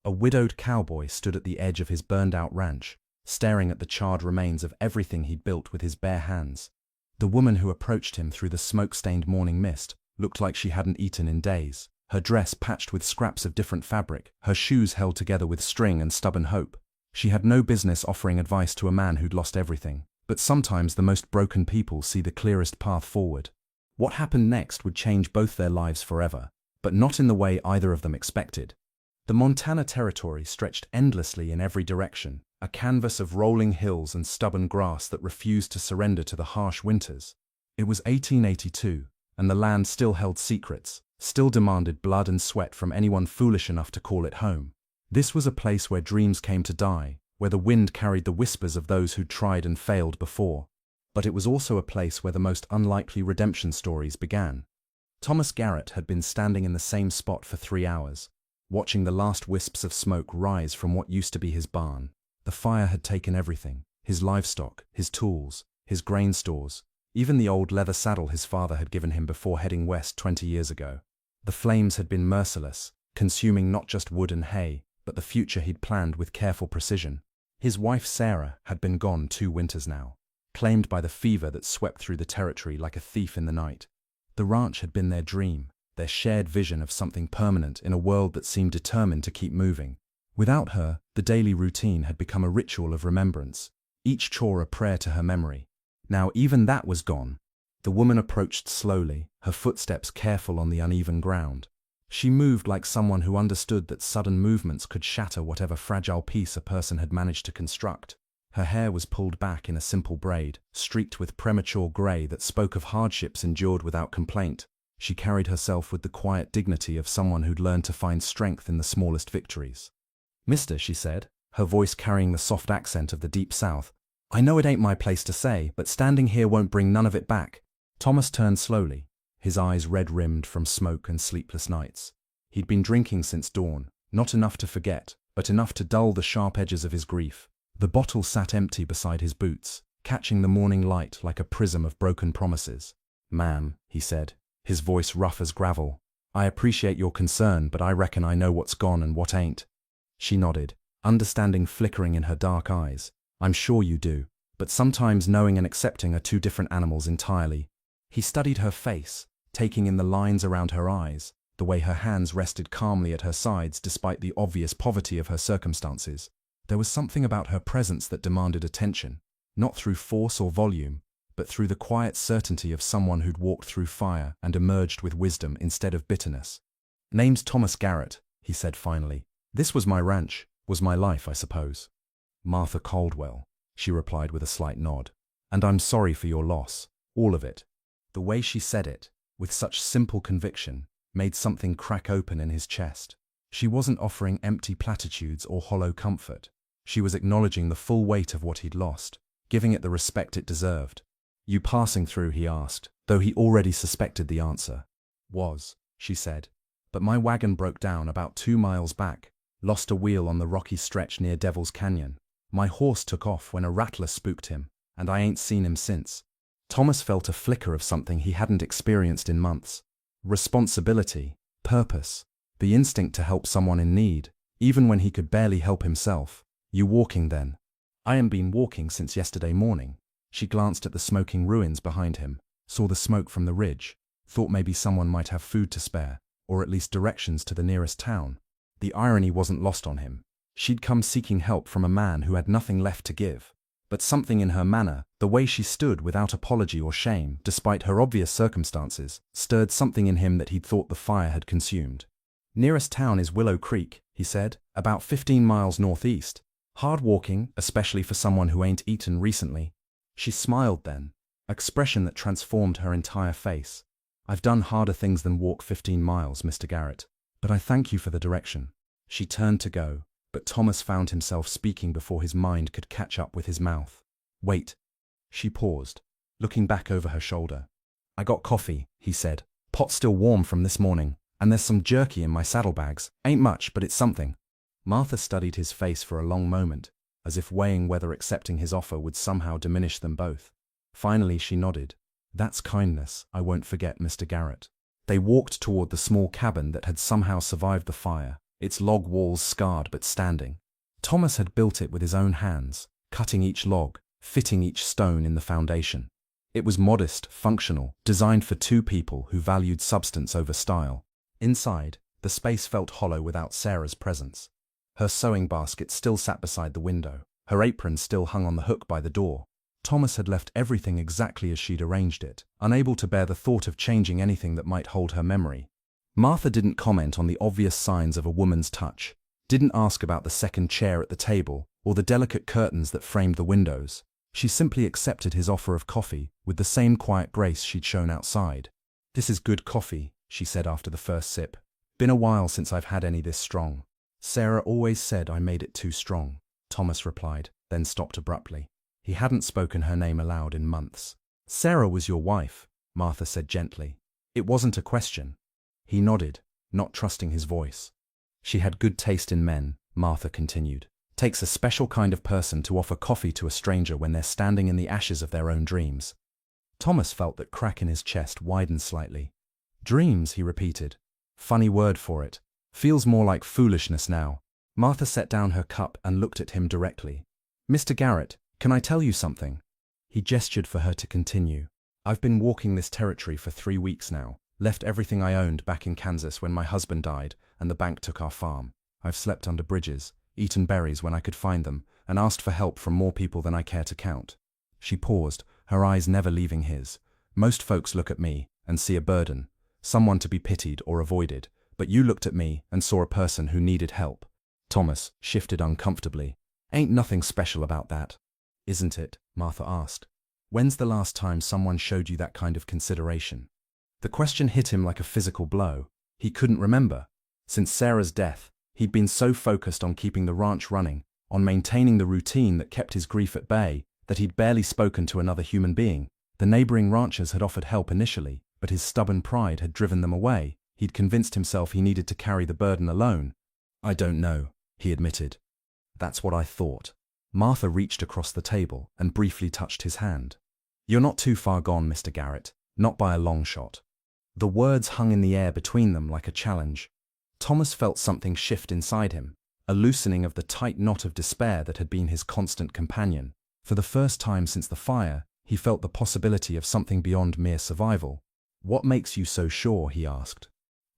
A widowed cowboy stood at the edge of his burned-out ranch, staring at the charred remains of everything he'd built with his bare hands. The woman who approached him through the smoke-stained morning mist looked like she hadn't eaten in days, her dress patched with scraps of different fabric, her shoes held together with string and stubborn hope. She had no business offering advice to a man who'd lost everything, but sometimes the most broken people see the clearest path forward. What happened next would change both their lives forever, but not in the way either of them expected. The Montana Territory stretched endlessly in every direction, a canvas of rolling hills and stubborn grass that refused to surrender to the harsh winters. It was 1882, and the land still held secrets, still demanded blood and sweat from anyone foolish enough to call it home. This was a place where dreams came to die, where the wind carried the whispers of those who'd tried and failed before. But it was also a place where the most unlikely redemption stories began. Thomas Garrett had been standing in the same spot for 3 hours, watching the last wisps of smoke rise from what used to be his barn. The fire had taken everything: his livestock, his tools, his grain stores, even the old leather saddle his father had given him before heading west 20 years ago. The flames had been merciless, consuming not just wood and hay, but the future he'd planned with careful precision. His wife Sarah had been gone 2 winters now, claimed by the fever that swept through the territory like a thief in the night. The ranch had been their dream, their shared vision of something permanent in a world that seemed determined to keep moving. Without her, the daily routine had become a ritual of remembrance, each chore a prayer to her memory. Now even that was gone. The woman approached slowly, her footsteps careful on the uneven ground. She moved like someone who understood that sudden movements could shatter whatever fragile piece a person had managed to construct. Her hair was pulled back in a simple braid, streaked with premature grey that spoke of hardships endured without complaint. She carried herself with the quiet dignity of someone who'd learned to find strength in the smallest victories. "Mister," she said, her voice carrying the soft accent of the Deep South, "I know it ain't my place to say, but standing here won't bring none of it back." Thomas turned slowly, his eyes red-rimmed from smoke and sleepless nights. He'd been drinking since dawn, not enough to forget, but enough to dull the sharp edges of his grief. The bottle sat empty beside his boots, catching the morning light like a prism of broken promises. "Ma'am," he said, his voice rough as gravel, "I appreciate your concern, but I reckon I know what's gone and what ain't." She nodded, understanding flickering in her dark eyes. "I'm sure you do, but sometimes knowing and accepting are 2 different animals entirely." He studied her face, taking in the lines around her eyes, the way her hands rested calmly at her sides despite the obvious poverty of her circumstances. There was something about her presence that demanded attention, not through force or volume, but through the quiet certainty of someone who'd walked through fire and emerged with wisdom instead of bitterness. "Name's Thomas Garrett," he said finally. "This was my ranch, was my life, I suppose." "Martha Caldwell," she replied with a slight nod. "And I'm sorry for your loss, all of it." The way she said it, with such simple conviction, made something crack open in his chest. She wasn't offering empty platitudes or hollow comfort. She was acknowledging the full weight of what he'd lost, giving it the respect it deserved. "You passing through?" he asked, though he already suspected the answer. "Was," she said, "but my wagon broke down about 2 miles back, lost a wheel on the rocky stretch near Devil's Canyon. My horse took off when a rattler spooked him, and I ain't seen him since." Thomas felt a flicker of something he hadn't experienced in months. Responsibility, purpose, the instinct to help someone in need, even when he could barely help himself. "You walking then?" "I ain't been walking since yesterday morning." She glanced at the smoking ruins behind him, saw the smoke from the ridge, thought maybe someone might have food to spare, or at least directions to the nearest town. The irony wasn't lost on him. She'd come seeking help from a man who had nothing left to give. But something in her manner, the way she stood without apology or shame, despite her obvious circumstances, stirred something in him that he'd thought the fire had consumed. "Nearest town is Willow Creek," he said, "about 15 miles northeast. Hard walking, especially for someone who ain't eaten recently." She smiled then, expression that transformed her entire face. "I've done harder things than walk 15 miles, Mr. Garrett, but I thank you for the direction." She turned to go, but Thomas found himself speaking before his mind could catch up with his mouth. "Wait." She paused, looking back over her shoulder. "I got coffee," he said. "Pot's still warm from this morning, and there's some jerky in my saddlebags. Ain't much, but it's something." Martha studied his face for a long moment, as if weighing whether accepting his offer would somehow diminish them both. Finally she nodded. "That's kindness I won't forget, Mr. Garrett." They walked toward the small cabin that had somehow survived the fire, its log walls scarred but standing. Thomas had built it with his own hands, cutting each log, fitting each stone in the foundation. It was modest, functional, designed for two people who valued substance over style. Inside, the space felt hollow without Sarah's presence. Her sewing basket still sat beside the window. Her apron still hung on the hook by the door. Thomas had left everything exactly as she'd arranged it, unable to bear the thought of changing anything that might hold her memory. Martha didn't comment on the obvious signs of a woman's touch, didn't ask about the second chair at the table or the delicate curtains that framed the windows. She simply accepted his offer of coffee with the same quiet grace she'd shown outside. "This is good coffee," she said after the first sip. "Been a while since I've had any this strong." "Sarah always said I made it too strong," Thomas replied, then stopped abruptly. He hadn't spoken her name aloud in months. "Sarah was your wife," Martha said gently. It wasn't a question. He nodded, not trusting his voice. "She had good taste in men," Martha continued. "Takes a special kind of person to offer coffee to a stranger when they're standing in the ashes of their own dreams." Thomas felt that crack in his chest widened slightly. "Dreams," he repeated. "Funny word for it. Feels more like foolishness now." Martha set down her cup and looked at him directly. "Mr. Garrett, can I tell you something?" He gestured for her to continue. "I've been walking this territory for 3 weeks now. Left everything I owned back in Kansas when my husband died and the bank took our farm. I've slept under bridges, eaten berries when I could find them, and asked for help from more people than I care to count." She paused, her eyes never leaving his. "Most folks look at me and see a burden, someone to be pitied or avoided, but you looked at me and saw a person who needed help." Thomas shifted uncomfortably. "Ain't nothing special about that." "Isn't it?" Martha asked. "When's the last time someone showed you that kind of consideration?" The question hit him like a physical blow. He couldn't remember. Since Sarah's death, he'd been so focused on keeping the ranch running, on maintaining the routine that kept his grief at bay, that he'd barely spoken to another human being. The neighboring ranchers had offered help initially, but his stubborn pride had driven them away. He'd convinced himself he needed to carry the burden alone. "I don't know," he admitted. "That's what I thought." Martha reached across the table and briefly touched his hand. "You're not too far gone, Mr. Garrett, not by a long shot." The words hung in the air between them like a challenge. Thomas felt something shift inside him, a loosening of the tight knot of despair that had been his constant companion. For the first time since the fire, he felt the possibility of something beyond mere survival. "What makes you so sure?" he asked.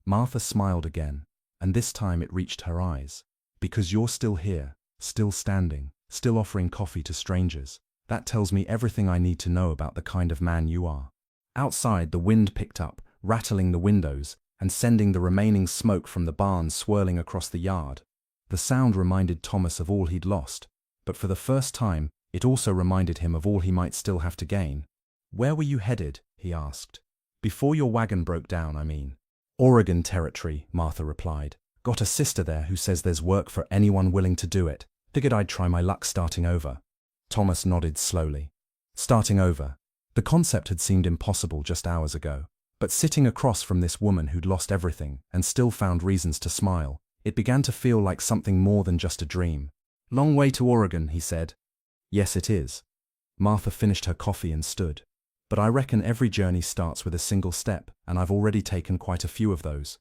Martha smiled again, and this time it reached her eyes. "Because you're still here, still standing, still offering coffee to strangers. That tells me everything I need to know about the kind of man you are." Outside, the wind picked up, rattling the windows and sending the remaining smoke from the barn swirling across the yard. The sound reminded Thomas of all he'd lost, but for the first time, it also reminded him of all he might still have to gain. "Where were you headed?" he asked. "Before your wagon broke down, I mean." "Oregon Territory," Martha replied. "Got a sister there who says there's work for anyone willing to do it. Figured I'd try my luck starting over." Thomas nodded slowly. Starting over. The concept had seemed impossible just hours ago. But sitting across from this woman who'd lost everything and still found reasons to smile, it began to feel like something more than just a dream. "Long way to Oregon," he said. "Yes, it is." Martha finished her coffee and stood. "But I reckon every journey starts with a single step, and I've already taken quite a few of those."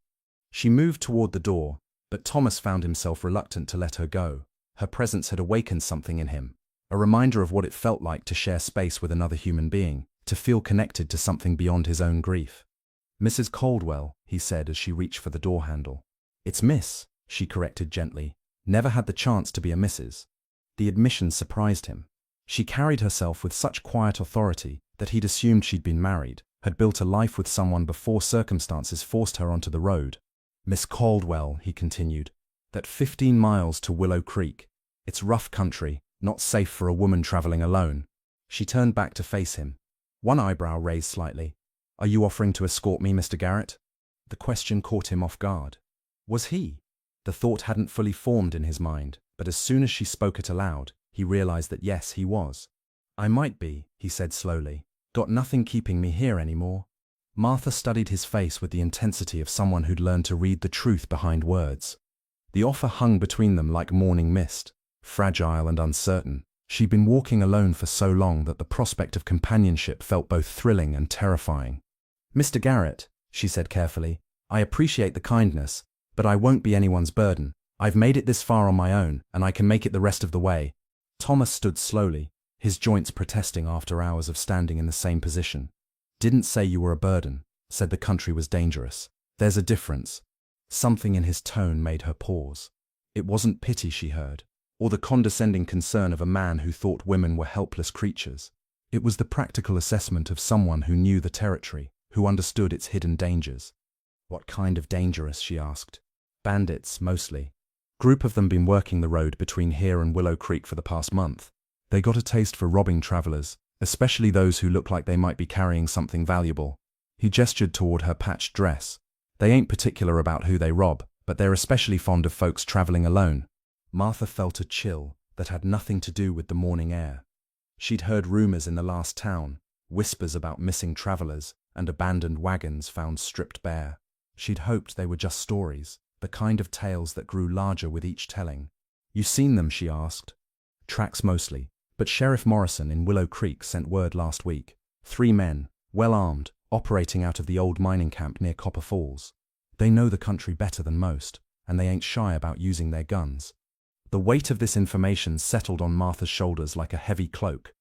She moved toward the door, but Thomas found himself reluctant to let her go. Her presence had awakened something in him, a reminder of what it felt like to share space with another human being, to feel connected to something beyond his own grief. "Mrs. Caldwell," he said as she reached for the door handle. "It's Miss," she corrected gently. "Never had the chance to be a Mrs." The admission surprised him. She carried herself with such quiet authority that he'd assumed she'd been married, had built a life with someone before circumstances forced her onto the road. "Miss Caldwell," he continued, "that 15 miles to Willow Creek. It's rough country, not safe for a woman traveling alone." She turned back to face him, one eyebrow raised slightly. "Are you offering to escort me, Mr. Garrett?" The question caught him off guard. Was he? The thought hadn't fully formed in his mind, but as soon as she spoke it aloud, he realized that yes, he was. "I might be," he said slowly. "Got nothing keeping me here anymore." Martha studied his face with the intensity of someone who'd learned to read the truth behind words. The offer hung between them like morning mist, fragile and uncertain. She'd been walking alone for so long that the prospect of companionship felt both thrilling and terrifying. "Mr. Garrett," she said carefully, "I appreciate the kindness, but I won't be anyone's burden. I've made it this far on my own, and I can make it the rest of the way. Thomas stood slowly, his joints protesting after hours of standing in the same position. Didn't say you were a burden, said the country was dangerous. There's a difference. Something in his tone made her pause. It wasn't pity she heard, or the condescending concern of a man who thought women were helpless creatures. It was the practical assessment of someone who knew the territory, who understood its hidden dangers. What kind of dangerous, she asked. Bandits, mostly. Group of them been working the road between here and Willow Creek for the past month. They got a taste for robbing travelers, especially those who look like they might be carrying something valuable. He gestured toward her patched dress. They ain't particular about who they rob, but they're especially fond of folks traveling alone. Martha felt a chill that had nothing to do with the morning air. She'd heard rumors in the last town, whispers about missing travelers and abandoned wagons found stripped bare. She'd hoped they were just stories, the kind of tales that grew larger with each telling. You seen them, she asked. Tracks mostly, but Sheriff Morrison in Willow Creek sent word last week. 3 men, well armed, operating out of the old mining camp near Copper Falls. They know the country better than most, and they ain't shy about using their guns. The weight of this information settled on Martha's shoulders like a heavy cloak.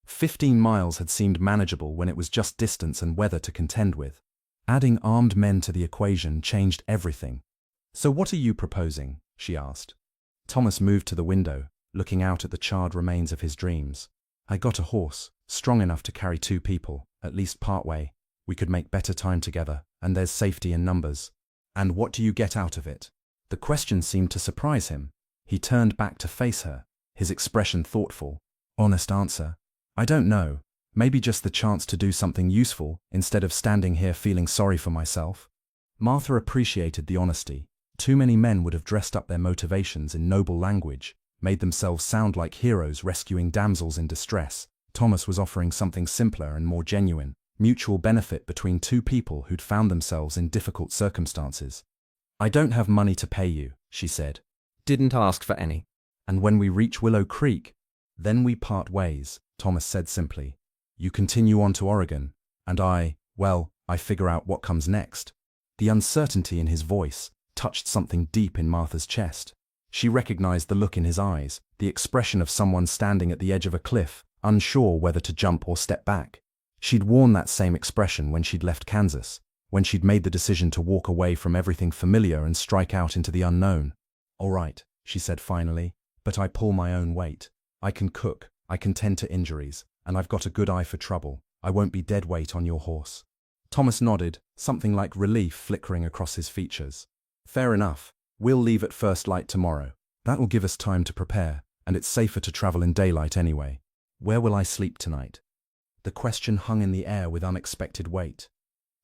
15 miles had seemed manageable when it was just distance and weather to contend with. Adding armed men to the equation changed everything. So what are you proposing? She asked. Thomas moved to the window, looking out at the charred remains of his dreams. I got a horse, strong enough to carry 2 people, at least partway. We could make better time together, and there's safety in numbers. And what do you get out of it? The question seemed to surprise him. He turned back to face her, his expression thoughtful. Honest answer. I don't know. Maybe just the chance to do something useful, instead of standing here feeling sorry for myself. Martha appreciated the honesty. Too many men would have dressed up their motivations in noble language, made themselves sound like heroes rescuing damsels in distress. Thomas was offering something simpler and more genuine, mutual benefit between 2 people who'd found themselves in difficult circumstances. I don't have money to pay you, she said. Didn't ask for any. And when we reach Willow Creek, then we part ways, Thomas said simply. You continue on to Oregon, and I figure out what comes next. The uncertainty in his voice touched something deep in Martha's chest. She recognized the look in his eyes, the expression of someone standing at the edge of a cliff, unsure whether to jump or step back. She'd worn that same expression when she'd left Kansas, when she'd made the decision to walk away from everything familiar and strike out into the unknown. All right, she said finally, but I pull my own weight. I can cook, I can tend to injuries, and I've got a good eye for trouble. I won't be dead weight on your horse. Thomas nodded, something like relief flickering across his features. Fair enough. We'll leave at first light tomorrow. That'll give us time to prepare, and it's safer to travel in daylight anyway. Where will I sleep tonight? The question hung in the air with unexpected weight.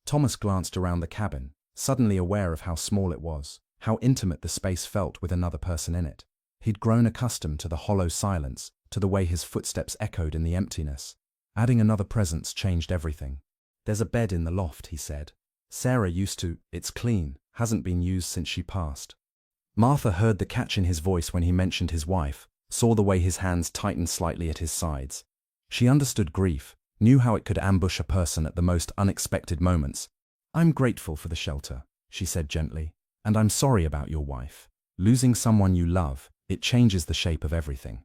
Thomas glanced around the cabin, suddenly aware of how small it was, how intimate the space felt with another person in it. He'd grown accustomed to the hollow silence, to the way his footsteps echoed in the emptiness. Adding another presence changed everything. There's a bed in the loft, he said. Sarah used to. It's clean, hasn't been used since she passed. Martha heard the catch in his voice when he mentioned his wife, saw the way his hands tightened slightly at his sides. She understood grief, knew how it could ambush a person at the most unexpected moments. I'm grateful for the shelter, she said gently, and I'm sorry about your wife. Losing someone you love, it changes the shape of everything.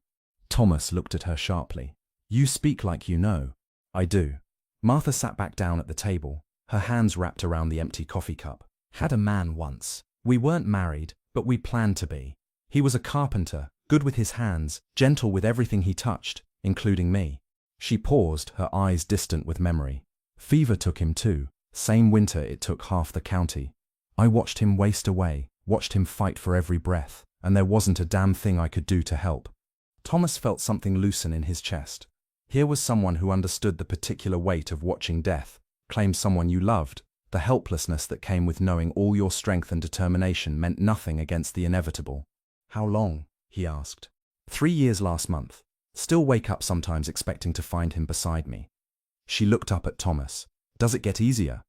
Thomas looked at her sharply. You speak like you know. I do. Martha sat back down at the table, her hands wrapped around the empty coffee cup. Had a man once. We weren't married, but we planned to be. He was a carpenter, good with his hands, gentle with everything he touched, including me. She paused, her eyes distant with memory. Fever took him too. Same winter it took half the county. I watched him waste away, watched him fight for every breath, and there wasn't a damn thing I could do to help. Thomas felt something loosen in his chest. Here was someone who understood the particular weight of watching death, claim someone you loved, the helplessness that came with knowing all your strength and determination meant nothing against the inevitable. How long? He asked. 3 years last month. Still wake up sometimes expecting to find him beside me. She looked up at Thomas. Does it get easier?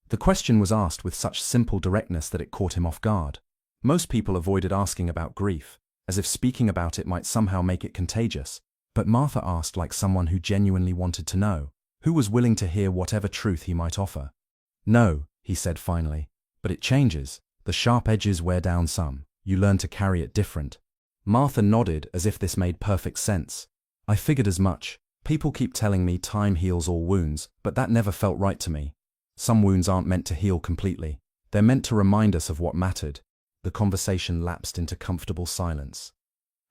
The question was asked with such simple directness that it caught him off guard. Most people avoided asking about grief, as if speaking about it might somehow make it contagious. But Martha asked like someone who genuinely wanted to know, who was willing to hear whatever truth he might offer. No, he said finally, but it changes. The sharp edges wear down some, You learn to carry it different. Martha nodded as if this made perfect sense. I figured as much. People keep telling me time heals all wounds, but that never felt right to me. Some wounds aren't meant to heal completely. They're meant to remind us of what mattered. The conversation lapsed into comfortable silence.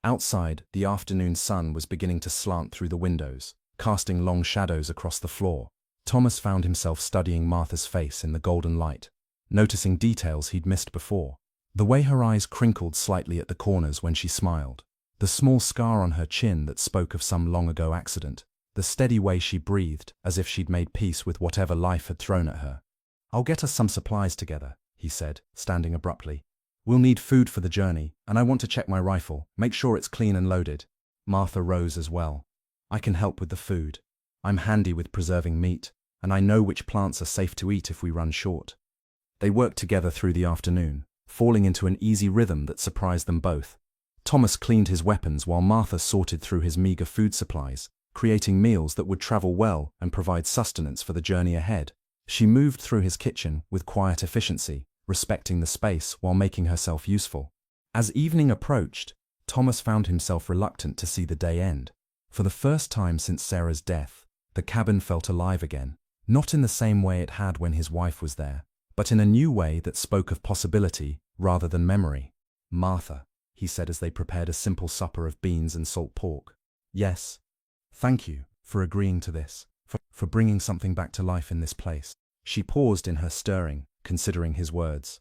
Outside, the afternoon sun was beginning to slant through the windows, casting long shadows across the floor. Thomas found himself studying Martha's face in the golden light, noticing details he'd missed before. The way her eyes crinkled slightly at the corners when she smiled, the small scar on her chin that spoke of some long-ago accident, the steady way she breathed as if she'd made peace with whatever life had thrown at her. "I'll get us some supplies together," he said, standing abruptly. "We'll need food for the journey, and I want to check my rifle, make sure it's clean and loaded." Martha rose as well. "I can help with the food. I'm handy with preserving meat, and I know which plants are safe to eat if we run short." They worked together through the afternoon, falling into an easy rhythm that surprised them both. Thomas cleaned his weapons while Martha sorted through his meager food supplies, creating meals that would travel well and provide sustenance for the journey ahead. She moved through his kitchen with quiet efficiency, respecting the space while making herself useful. As evening approached, Thomas found himself reluctant to see the day end. For the first time since Sarah's death, the cabin felt alive again, not in the same way it had when his wife was there, but in a new way that spoke of possibility rather than memory. "Martha," he said as they prepared a simple supper of beans and salt pork. "Yes. Thank you for agreeing to this, for bringing something back to life in this place." She paused in her stirring, considering his words.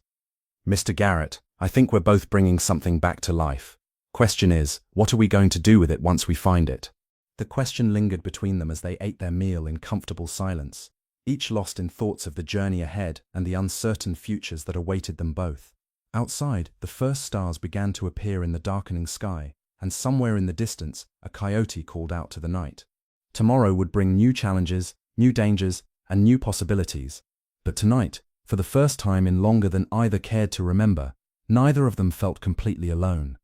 "Mr. Garrett, I think we're both bringing something back to life. Question is, what are we going to do with it once we find it?" The question lingered between them as they ate their meal in comfortable silence, each lost in thoughts of the journey ahead and the uncertain futures that awaited them both. Outside, the first stars began to appear in the darkening sky, and somewhere in the distance, a coyote called out to the night. Tomorrow would bring new challenges, new dangers, and new possibilities. But tonight, for the first time in longer than either cared to remember, neither of them felt completely alone.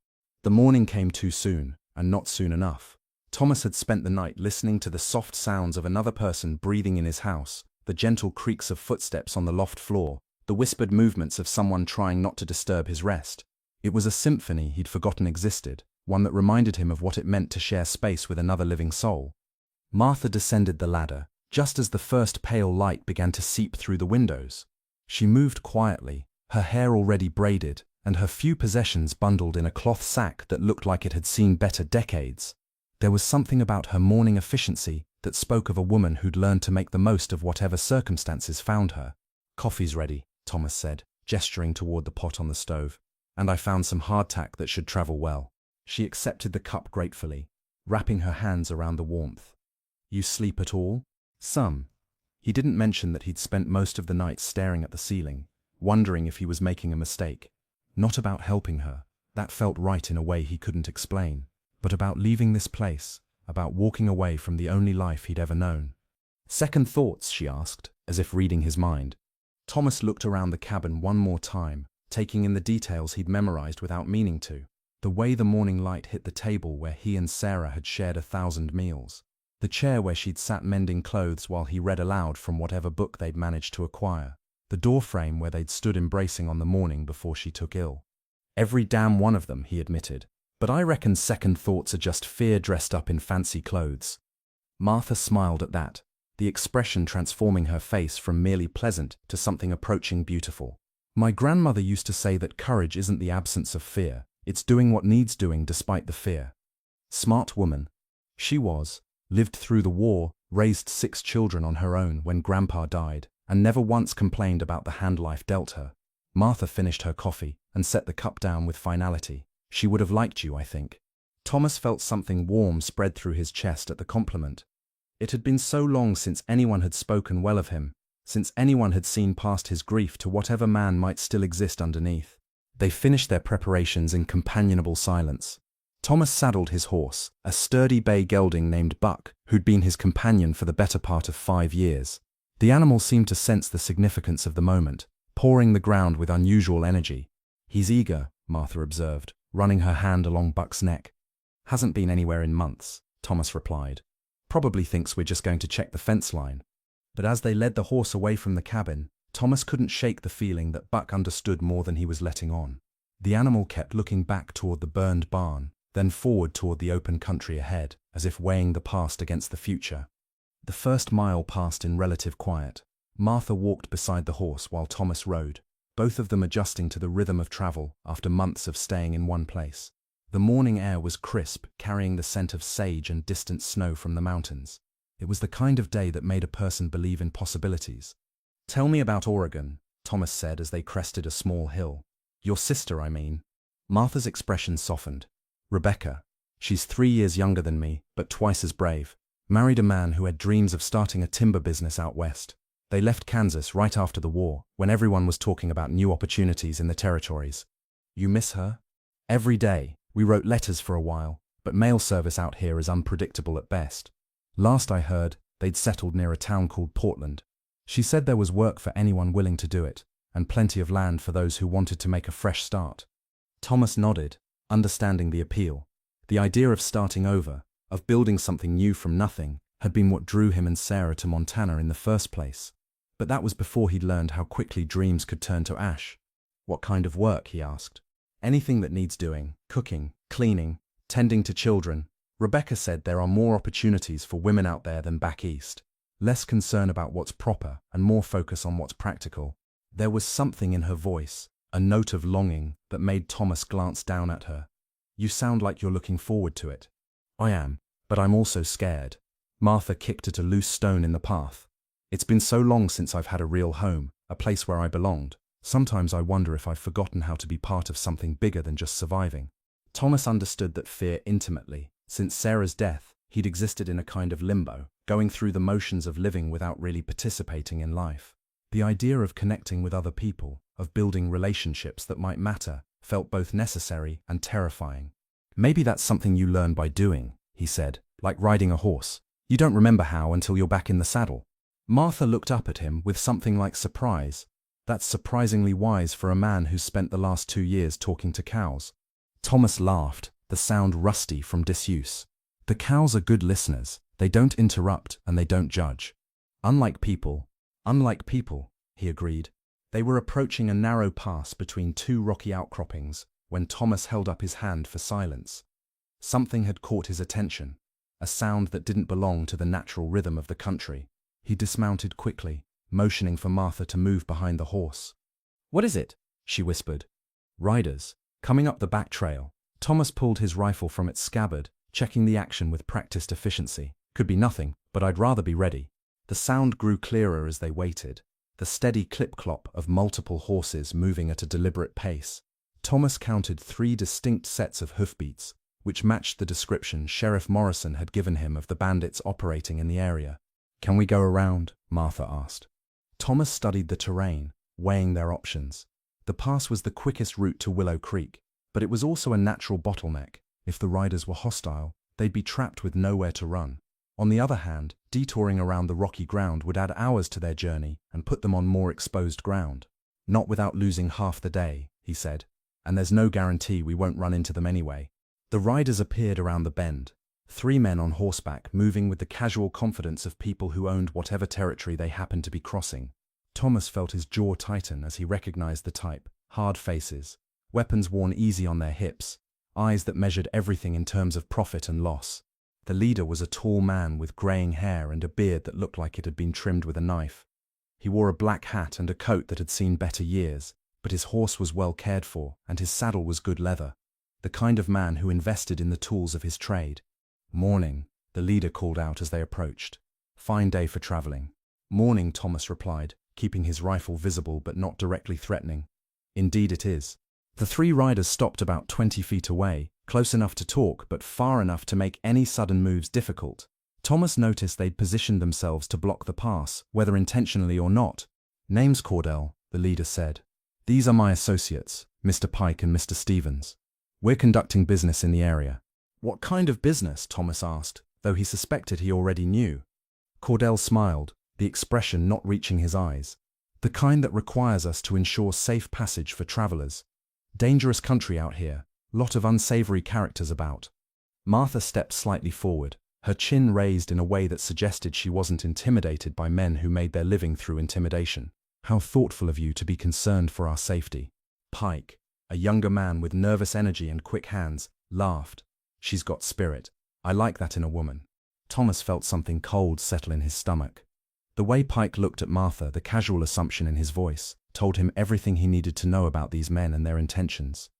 The morning came too soon, and not soon enough. Thomas had spent the night listening to the soft sounds of another person breathing in his house, the gentle creaks of footsteps on the loft floor, the whispered movements of someone trying not to disturb his rest. It was a symphony he'd forgotten existed, one that reminded him of what it meant to share space with another living soul. Martha descended the ladder, just as the first pale light began to seep through the windows. She moved quietly, her hair already braided, and her few possessions bundled in a cloth sack that looked like it had seen better decades. There was something about her morning efficiency that spoke of a woman who'd learned to make the most of whatever circumstances found her. "Coffee's ready," Thomas said, gesturing toward the pot on the stove. "And I found some hardtack that should travel well." She accepted the cup gratefully, wrapping her hands around the warmth. "You sleep at all?" "Some." He didn't mention that he'd spent most of the night staring at the ceiling, wondering if he was making a mistake. Not about helping her, that felt right in a way he couldn't explain, but about leaving this place, about walking away from the only life he'd ever known. "Second thoughts?" she asked, as if reading his mind. Thomas looked around the cabin one more time, taking in the details he'd memorized without meaning to. The way the morning light hit the table where he and Sarah had shared 1,000 meals. The chair where she'd sat mending clothes while he read aloud from whatever book they'd managed to acquire. The doorframe where they'd stood embracing on the morning before she took ill. "Every damn one of them," he admitted. "But I reckon second thoughts are just fear dressed up in fancy clothes." Martha smiled at that, the expression transforming her face from merely pleasant to something approaching beautiful. "My grandmother used to say that courage isn't the absence of fear, it's doing what needs doing despite the fear." Smart woman. She was. Lived through the war, raised 6 children on her own when Grandpa died, and never once complained about the hand life dealt her. Martha finished her coffee and set the cup down with finality. "She would have liked you, I think." Thomas felt something warm spread through his chest at the compliment. It had been so long since anyone had spoken well of him, since anyone had seen past his grief to whatever man might still exist underneath. They finished their preparations in companionable silence. Thomas saddled his horse, a sturdy bay gelding named Buck, who'd been his companion for the better part of 5 years. The animal seemed to sense the significance of the moment, pawing the ground with unusual energy. "He's eager," Martha observed, running her hand along Buck's neck. "Hasn't been anywhere in months," Thomas replied. "Probably thinks we're just going to check the fence line." But as they led the horse away from the cabin, Thomas couldn't shake the feeling that Buck understood more than he was letting on. The animal kept looking back toward the burned barn, then forward toward the open country ahead, as if weighing the past against the future. The first mile passed in relative quiet. Martha walked beside the horse while Thomas rode, both of them adjusting to the rhythm of travel after months of staying in one place. The morning air was crisp, carrying the scent of sage and distant snow from the mountains. It was the kind of day that made a person believe in possibilities. "Tell me about Oregon," Thomas said as they crested a small hill. "Your sister, I mean." Martha's expression softened. "Rebecca. She's 3 years younger than me, but twice as brave. Married a man who had dreams of starting a timber business out west. They left Kansas right after the war, when everyone was talking about new opportunities in the territories." "You miss her?" "Every day. We wrote letters for a while, but mail service out here is unpredictable at best. Last I heard, they'd settled near a town called Portland. She said there was work for anyone willing to do it, and plenty of land for those who wanted to make a fresh start." Thomas nodded, understanding the appeal. The idea of starting over, of building something new from nothing, had been what drew him and Sarah to Montana in the first place. But that was before he'd learned how quickly dreams could turn to ash. "What kind of work?" he asked. "Anything that needs doing, cooking, cleaning, tending to children." Rebecca said there are more opportunities for women out there than back east. Less concern about what's proper and more focus on what's practical. There was something in her voice, a note of longing, that made Thomas glance down at her. "You sound like you're looking forward to it." "I am, but I'm also scared." Martha kicked at a loose stone in the path. "It's been so long since I've had a real home, a place where I belonged. Sometimes I wonder if I've forgotten how to be part of something bigger than just surviving." Thomas understood that fear intimately. Since Sarah's death, he'd existed in a kind of limbo, going through the motions of living without really participating in life. The idea of connecting with other people, of building relationships that might matter, felt both necessary and terrifying. "Maybe that's something you learn by doing," he said, "like riding a horse. You don't remember how until you're back in the saddle." Martha looked up at him with something like surprise. That's surprisingly wise for a man who's spent the last 2 years talking to cows. Thomas laughed, the sound rusty from disuse. "The cows are good listeners. They don't interrupt and they don't judge." Unlike people, he agreed. They were approaching a narrow pass between 2 rocky outcroppings when Thomas held up his hand for silence. Something had caught his attention, a sound that didn't belong to the natural rhythm of the country. He dismounted quickly, motioning for Martha to move behind the horse. "What is it?" she whispered. "Riders, coming up the back trail." Thomas pulled his rifle from its scabbard, checking the action with practiced efficiency. "Could be nothing, but I'd rather be ready." The sound grew clearer as they waited, the steady clip-clop of multiple horses moving at a deliberate pace. Thomas counted 3 distinct sets of hoofbeats, which matched the description Sheriff Morrison had given him of the bandits operating in the area. "Can we go around?" Martha asked. Thomas studied the terrain, weighing their options. The pass was the quickest route to Willow Creek, but it was also a natural bottleneck. If the riders were hostile, they'd be trapped with nowhere to run. On the other hand, detouring around the rocky ground would add hours to their journey and put them on more exposed ground. "Not without losing half the day," he said, "and there's no guarantee we won't run into them anyway." The riders appeared around the bend, 3 men on horseback moving with the casual confidence of people who owned whatever territory they happened to be crossing. Thomas felt his jaw tighten as he recognized the type: hard faces, weapons worn easy on their hips, eyes that measured everything in terms of profit and loss. The leader was a tall man with graying hair and a beard that looked like it had been trimmed with a knife. He wore a black hat and a coat that had seen better years, but his horse was well cared for and his saddle was good leather. The kind of man who invested in the tools of his trade. "Morning," the leader called out as they approached. "Fine day for traveling." "Morning," Thomas replied, keeping his rifle visible but not directly threatening. "Indeed it is." The 3 riders stopped about 20 feet away, close enough to talk but far enough to make any sudden moves difficult. Thomas noticed they'd positioned themselves to block the pass, whether intentionally or not. "Name's Cordell," the leader said. "These are my associates, Mr. Pike and Mr. Stevens. We're conducting business in the area." "What kind of business?" Thomas asked, though he suspected he already knew. Cordell smiled, the expression not reaching his eyes. "The kind that requires us to ensure safe passage for travelers. Dangerous country out here, lot of unsavory characters about." Martha stepped slightly forward, her chin raised in a way that suggested she wasn't intimidated by men who made their living through intimidation. "How thoughtful of you to be concerned for our safety." "Pike," A younger man with nervous energy and quick hands laughed. She's got spirit. I like that in a woman. Thomas felt something cold settle in his stomach. The way Pike looked at Martha, the casual assumption in his voice, told him everything he needed to know about these men and their intentions.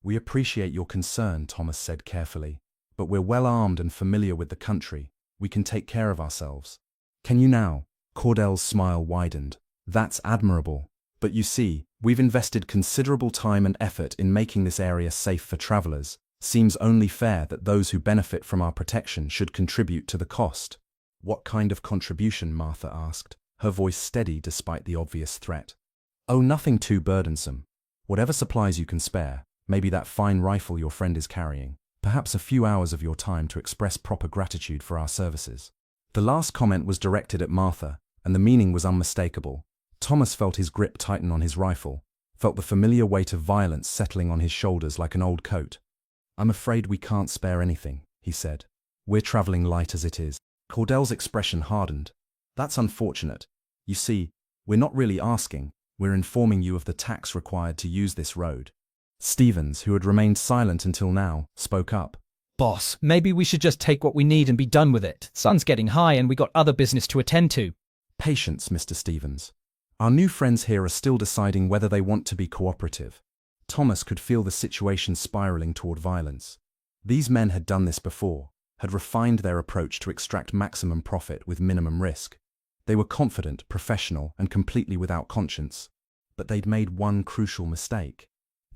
We appreciate your concern, Thomas said carefully, but we're well armed and familiar with the country. We can take care of ourselves. Can you now? Cordell's smile widened. That's admirable. But you see, we've invested considerable time and effort in making this area safe for travelers. Seems only fair that those who benefit from our protection should contribute to the cost. What kind of contribution? Martha asked, her voice steady despite the obvious threat. Oh, nothing too burdensome. Whatever supplies you can spare, maybe that fine rifle your friend is carrying, perhaps a few hours of your time to express proper gratitude for our services. The last comment was directed at Martha, and the meaning was unmistakable. Thomas felt his grip tighten on his rifle, felt the familiar weight of violence settling on his shoulders like an old coat. I'm afraid we can't spare anything, he said. We're traveling light as it is. Cordell's expression hardened. That's unfortunate. You see, we're not really asking, we're informing you of the tax required to use this road. Stevens, who had remained silent until now, spoke up. Boss, maybe we should just take what we need and be done with it. Sun's getting high and we got other business to attend to. Patience, Mr. Stevens. Our new friends here are still deciding whether they want to be cooperative. Thomas could feel the situation spiraling toward violence. These men had done this before, had refined their approach to extract maximum profit with minimum risk. They were confident, professional, and completely without conscience. But they'd made one crucial mistake.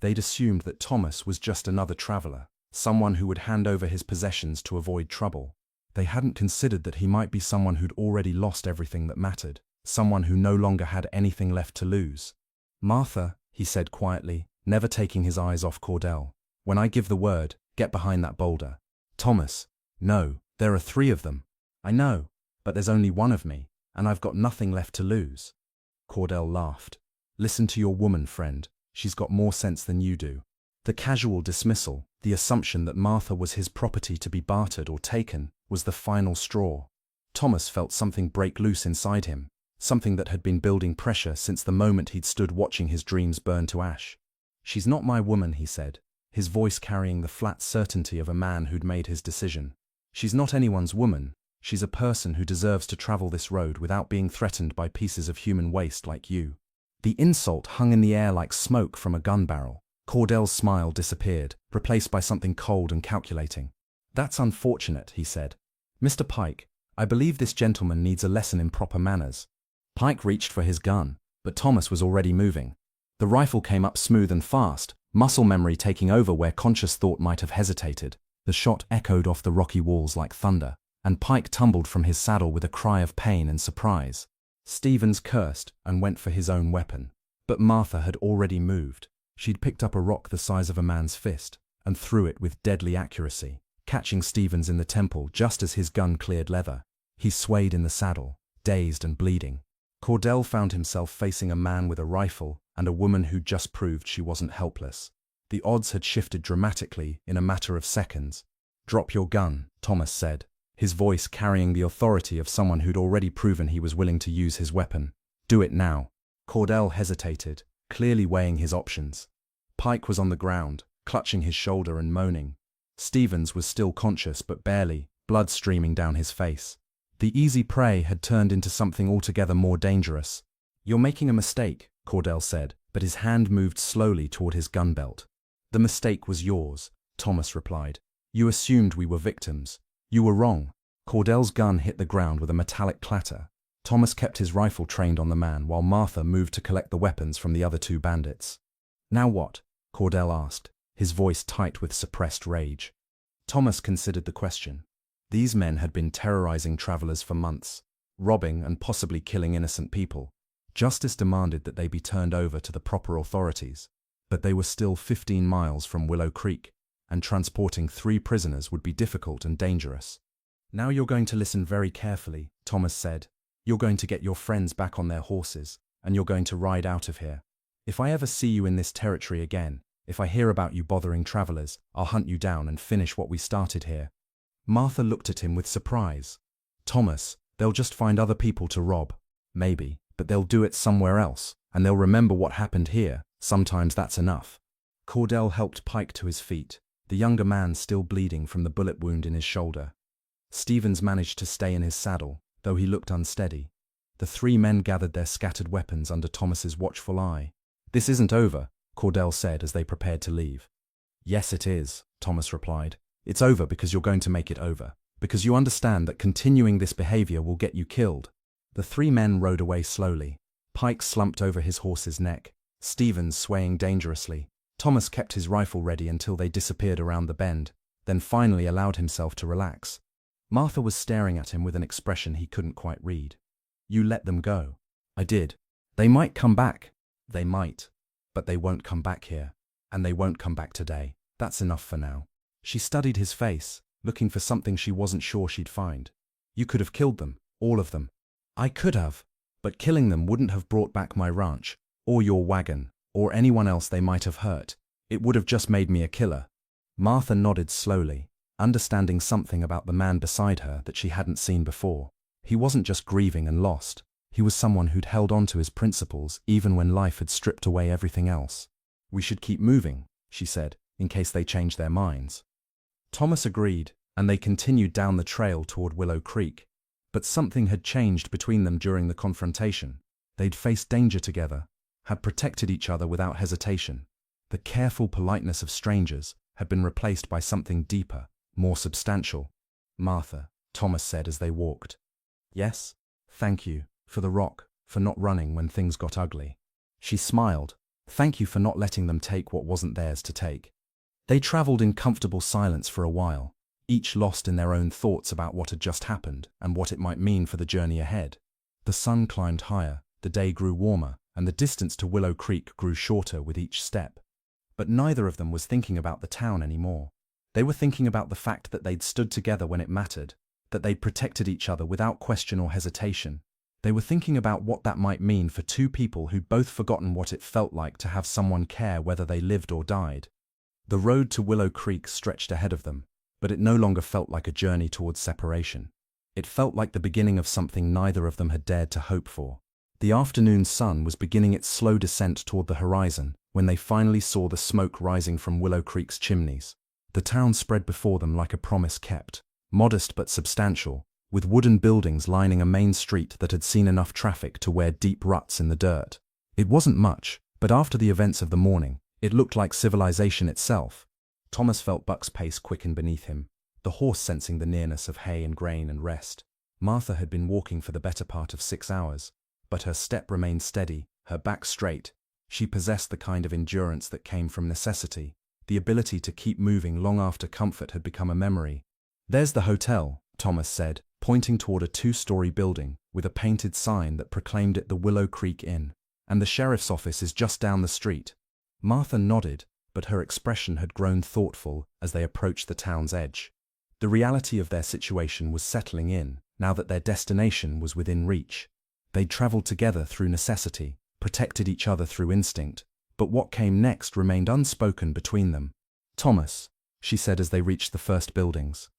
They'd assumed that Thomas was just another traveler, someone who would hand over his possessions to avoid trouble. They hadn't considered that he might be someone who'd already lost everything that mattered, someone who no longer had anything left to lose. Martha, he said quietly, never taking his eyes off Cordell, when I give the word, get behind that boulder. Thomas, no, there are 3 of them. I know, but there's only 1 of me, and I've got nothing left to lose. Cordell laughed. Listen to your woman, friend. She's got more sense than you do. The casual dismissal, the assumption that Martha was his property to be bartered or taken, was the final straw. Thomas felt something break loose inside him, something that had been building pressure since the moment he'd stood watching his dreams burn to ash. She's not my woman, he said, his voice carrying the flat certainty of a man who'd made his decision. She's not anyone's woman. She's a person who deserves to travel this road without being threatened by pieces of human waste like you. The insult hung in the air like smoke from a gun barrel. Cordell's smile disappeared, replaced by something cold and calculating. That's unfortunate, he said. Mr. Pike, I believe this gentleman needs a lesson in proper manners. Pike reached for his gun, but Thomas was already moving. The rifle came up smooth and fast, muscle memory taking over where conscious thought might have hesitated. The shot echoed off the rocky walls like thunder, and Pike tumbled from his saddle with a cry of pain and surprise. Stevens cursed and went for his own weapon. But Martha had already moved. She'd picked up a rock the size of a man's fist and threw it with deadly accuracy, catching Stevens in the temple just as his gun cleared leather. He swayed in the saddle, dazed and bleeding. Cordell found himself facing a man with a rifle and a woman who'd just proved she wasn't helpless. The odds had shifted dramatically in a matter of seconds. Drop your gun, Thomas said, his voice carrying the authority of someone who'd already proven he was willing to use his weapon. Do it now. Cordell hesitated, clearly weighing his options. Pike was on the ground, clutching his shoulder and moaning. Stevens was still conscious but barely, blood streaming down his face. The easy prey had turned into something altogether more dangerous. You're making a mistake, Cordell said, but his hand moved slowly toward his gun belt. The mistake was yours, Thomas replied. You assumed we were victims. You were wrong. Cordell's gun hit the ground with a metallic clatter. Thomas kept his rifle trained on the man while Martha moved to collect the weapons from the other 2 bandits. Now what? Cordell asked, his voice tight with suppressed rage. Thomas considered the question. These men had been terrorizing travelers for months, robbing and possibly killing innocent people. Justice demanded that they be turned over to the proper authorities, but they were still 15 miles from Willow Creek, and transporting 3 prisoners would be difficult and dangerous. Now you're going to listen very carefully, Thomas said. You're going to get your friends back on their horses, and you're going to ride out of here. If I ever see you in this territory again, if I hear about you bothering travelers, I'll hunt you down and finish what we started here. Martha looked at him with surprise. Thomas, they'll just find other people to rob. Maybe, but they'll do it somewhere else, and they'll remember what happened here. Sometimes that's enough. Cordell helped Pike to his feet, the younger man still bleeding from the bullet wound in his shoulder. Stevens managed to stay in his saddle, though he looked unsteady. The three men gathered their scattered weapons under Thomas's watchful eye. "This isn't over," Cordell said as they prepared to leave. "Yes, it is," Thomas replied. "It's over because you're going to make it over. Because you understand that continuing this behavior will get you killed." The three men rode away slowly. Pike slumped over his horse's neck, Stevens swaying dangerously. Thomas kept his rifle ready until they disappeared around the bend, then finally allowed himself to relax. Martha was staring at him with an expression he couldn't quite read. "You let them go." "I did. They might come back." "They might. But they won't come back here. And they won't come back today. That's enough for now." She studied his face, looking for something she wasn't sure she'd find. "You could have killed them, all of them." "I could have. But killing them wouldn't have brought back my ranch, or your wagon, or anyone else they might have hurt. It would have just made me a killer." Martha nodded slowly, understanding something about the man beside her that she hadn't seen before. He wasn't just grieving and lost. He was someone who'd held on to his principles even when life had stripped away everything else. "We should keep moving," she said, "in case they change their minds." Thomas agreed, and they continued down the trail toward Willow Creek. But something had changed between them during the confrontation. They'd faced danger together, had protected each other without hesitation. The careful politeness of strangers had been replaced by something deeper, more substantial. "Martha," Thomas said as they walked. "Yes? Thank you, for the rock, for not running when things got ugly." She smiled. "Thank you for not letting them take what wasn't theirs to take." They traveled in comfortable silence for a while, each lost in their own thoughts about what had just happened and what it might mean for the journey ahead. The sun climbed higher, the day grew warmer, and the distance to Willow Creek grew shorter with each step. But neither of them was thinking about the town anymore. They were thinking about the fact that they'd stood together when it mattered, that they'd protected each other without question or hesitation. They were thinking about what that might mean for two people who'd both forgotten what it felt like to have someone care whether they lived or died. The road to Willow Creek stretched ahead of them, but it no longer felt like a journey towards separation. It felt like the beginning of something neither of them had dared to hope for. The afternoon sun was beginning its slow descent toward the horizon when they finally saw the smoke rising from Willow Creek's chimneys. The town spread before them like a promise kept, modest but substantial, with wooden buildings lining a main street that had seen enough traffic to wear deep ruts in the dirt. It wasn't much, but after the events of the morning, it looked like civilization itself. Thomas felt Buck's pace quicken beneath him, the horse sensing the nearness of hay and grain and rest. Martha had been walking for the better part of 6 hours, but her step remained steady, her back straight. She possessed the kind of endurance that came from necessity, the ability to keep moving long after comfort had become a memory. "There's the hotel," Thomas said, pointing toward a 2-story building with a painted sign that proclaimed it the Willow Creek Inn. "And the sheriff's office is just down the street." Martha nodded, but her expression had grown thoughtful as they approached the town's edge. The reality of their situation was settling in, now that their destination was within reach. They'd traveled together through necessity, protected each other through instinct, but what came next remained unspoken between them. "Thomas," she said as they reached the first buildings.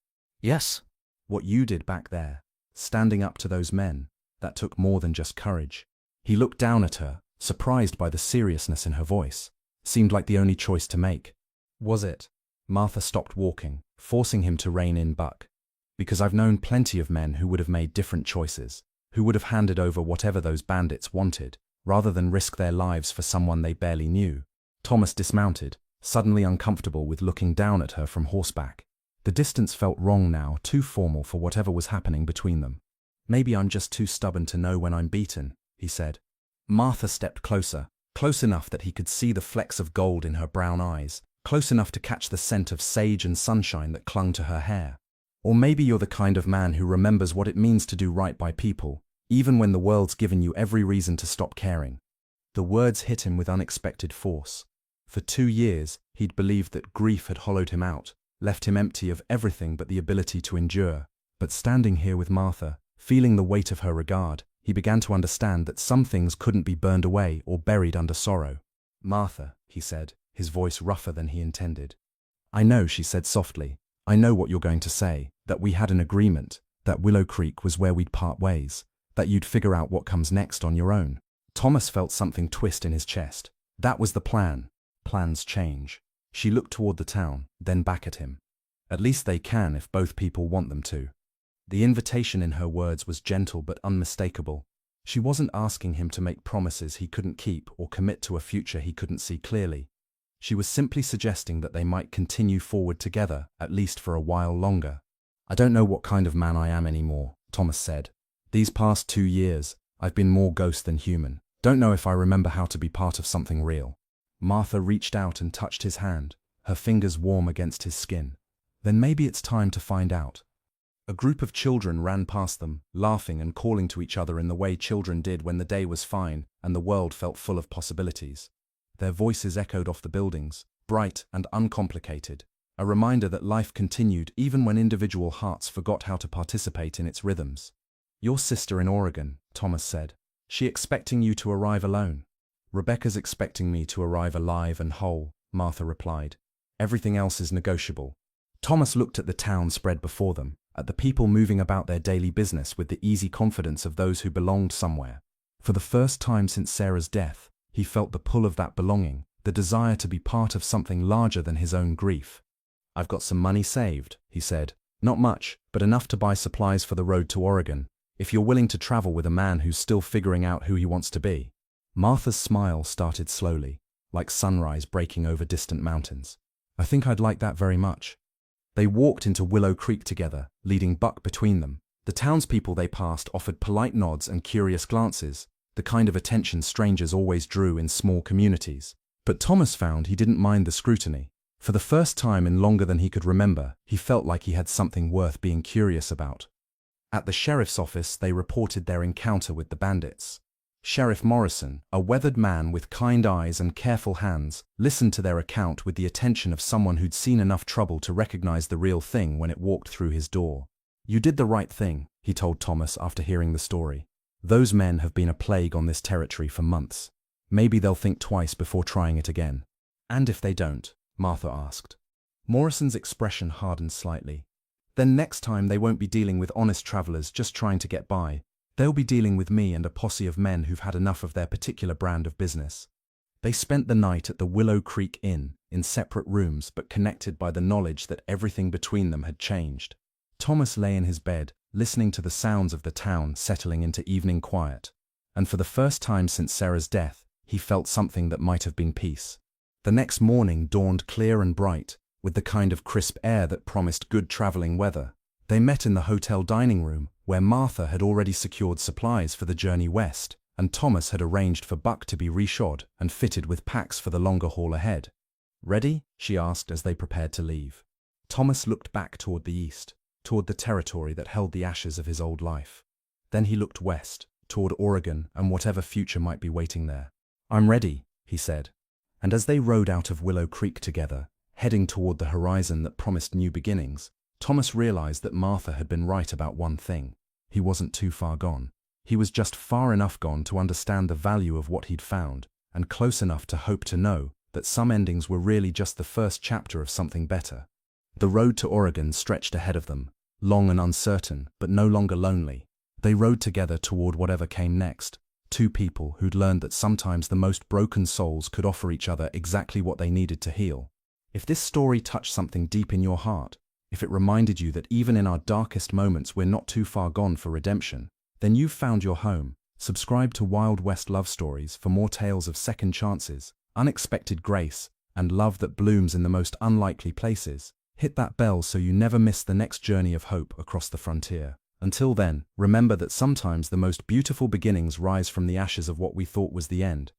"Yes?" "What you did back there, standing up to those men, that took more than just courage." He looked down at her, surprised by the seriousness in her voice. Seemed like the only choice to make. "Was it?" Martha stopped walking, forcing him to rein in Buck. "Because I've known plenty of men who would have made different choices, who would have handed over whatever those bandits wanted, rather than risk their lives for someone they barely knew." Thomas dismounted, suddenly uncomfortable with looking down at her from horseback. The distance felt wrong now, too formal for whatever was happening between them. "Maybe I'm just too stubborn to know when I'm beaten," he said. Martha stepped closer, close enough that he could see the flecks of gold in her brown eyes, close enough to catch the scent of sage and sunshine that clung to her hair. "Or maybe you're the kind of man who remembers what it means to do right by people, even when the world's given you every reason to stop caring." The words hit him with unexpected force. For 2 years, he'd believed that grief had hollowed him out, left him empty of everything but the ability to endure. But standing here with Martha, feeling the weight of her regard, he began to understand that some things couldn't be burned away or buried under sorrow. "Martha," he said, his voice rougher than he intended. "I know," she said softly. "I know what you're going to say, that we had an agreement, that Willow Creek was where we'd part ways, that you'd figure out what comes next on your own." Thomas felt something twist in his chest. That was the plan. Plans change. She looked toward the town, then back at him. At least they can if both people want them to. The invitation in her words was gentle but unmistakable. She wasn't asking him to make promises he couldn't keep or commit to a future he couldn't see clearly. She was simply suggesting that they might continue forward together, at least for a while longer. "I don't know what kind of man I am anymore," Thomas said. "These past 2 years, I've been more ghost than human. Don't know if I remember how to be part of something real." Martha reached out and touched his hand, her fingers warm against his skin. "Then maybe it's time to find out." A group of children ran past them, laughing and calling to each other in the way children did when the day was fine and the world felt full of possibilities. Their voices echoed off the buildings, bright and uncomplicated, a reminder that life continued even when individual hearts forgot how to participate in its rhythms. "Your sister in Oregon," Thomas said. "She expecting you to arrive alone?" "Rebecca's expecting me to arrive alive and whole," Martha replied. "Everything else is negotiable." Thomas looked at the town spread before them, at the people moving about their daily business with the easy confidence of those who belonged somewhere. For the first time since Sarah's death, he felt the pull of that belonging, the desire to be part of something larger than his own grief. "I've got some money saved," he said. "Not much, but enough to buy supplies for the road to Oregon, if you're willing to travel with a man who's still figuring out who he wants to be." Martha's smile started slowly, like sunrise breaking over distant mountains. "I think I'd like that very much." They walked into Willow Creek together, leading Buck between them. The townspeople they passed offered polite nods and curious glances, the kind of attention strangers always drew in small communities. But Thomas found he didn't mind the scrutiny. For the first time in longer than he could remember, he felt like he had something worth being curious about. At the sheriff's office, they reported their encounter with the bandits. Sheriff Morrison, a weathered man with kind eyes and careful hands, listened to their account with the attention of someone who'd seen enough trouble to recognize the real thing when it walked through his door. "You did the right thing," he told Thomas after hearing the story. "Those men have been a plague on this territory for months. Maybe they'll think twice before trying it again." "And if they don't?" Martha asked. Morrison's expression hardened slightly. "Then next time they won't be dealing with honest travelers just trying to get by. They'll be dealing with me and a posse of men who've had enough of their particular brand of business." They spent the night at the Willow Creek Inn, in separate rooms but connected by the knowledge that everything between them had changed. Thomas lay in his bed, listening to the sounds of the town settling into evening quiet. And for the first time since Sarah's death, he felt something that might have been peace. The next morning dawned clear and bright, with the kind of crisp air that promised good traveling weather. They met in the hotel dining room, where Martha had already secured supplies for the journey west, and Thomas had arranged for Buck to be reshod and fitted with packs for the longer haul ahead. "Ready?" she asked as they prepared to leave. Thomas looked back toward the east, toward the territory that held the ashes of his old life. Then he looked west, toward Oregon and whatever future might be waiting there. "I'm ready," he said. And as they rode out of Willow Creek together, heading toward the horizon that promised new beginnings, Thomas realized that Martha had been right about one thing. He wasn't too far gone. He was just far enough gone to understand the value of what he'd found, and close enough to hope to know that some endings were really just the first chapter of something better. The road to Oregon stretched ahead of them, long and uncertain, but no longer lonely. They rode together toward whatever came next, two people who'd learned that sometimes the most broken souls could offer each other exactly what they needed to heal. If this story touched something deep in your heart, if it reminded you that even in our darkest moments we're not too far gone for redemption, then you've found your home. Subscribe to Wild West Love Stories for more tales of second chances, unexpected grace, and love that blooms in the most unlikely places. Hit that bell so you never miss the next journey of hope across the frontier. Until then, remember that sometimes the most beautiful beginnings rise from the ashes of what we thought was the end.